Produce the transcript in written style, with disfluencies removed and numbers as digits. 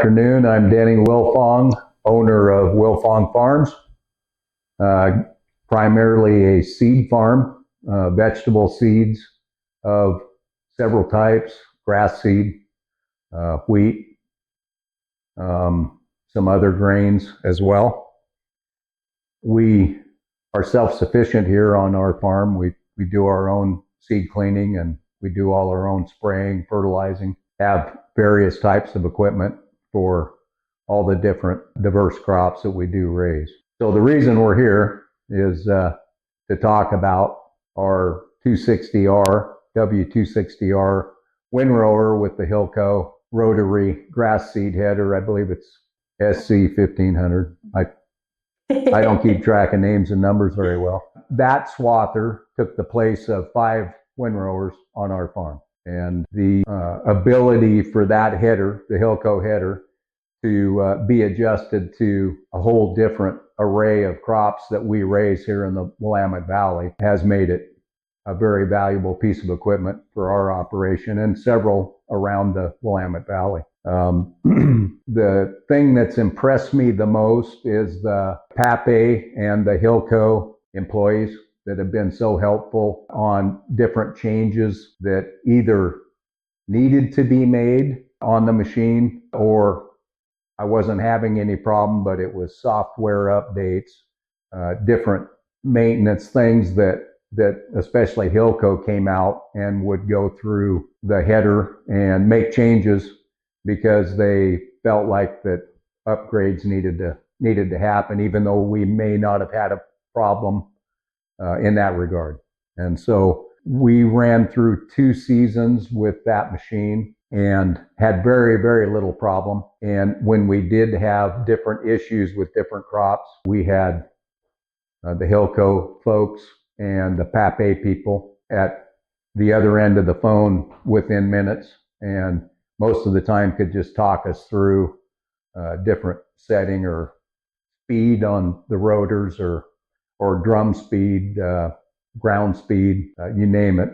afternoon. I'm Danny Wilfong, owner of Wilfong Farms, primarily a seed farm, vegetable seeds of several types, grass seed, wheat, some other grains as well. We are self-sufficient here on our farm. We do our own seed cleaning and we do all our own spraying, fertilizing, have various types of equipment for all the different diverse crops that we do raise. So the reason we're here is to talk about our 260R, W260R windrower with the Hillco rotary grass seed header. I believe it's SC1500. I don't keep track of names and numbers very well. That swather took the place of 5 windrowers on our farm. And the ability for that header, the Hillco header, to be adjusted to a whole different array of crops that we raise here in the Willamette Valley has made it a very valuable piece of equipment for our operation and several around the Willamette Valley. The thing that's impressed me the most is the PAPE and the Hillco employees that have been so helpful on different changes that either needed to be made on the machine or I wasn't having any problem, but it was software updates, different maintenance things that especially Hillco came out and would go through the header and make changes because they felt like that upgrades needed to happen, even though we may not have had a problem in that regard. And so we ran through 2 seasons with that machine and had very, very little problem. And when we did have different issues with different crops, we had the Hillco folks and the PAPE people at the other end of the phone within minutes, and most of the time could just talk us through different setting or speed on the rotors or drum speed, ground speed, you name it.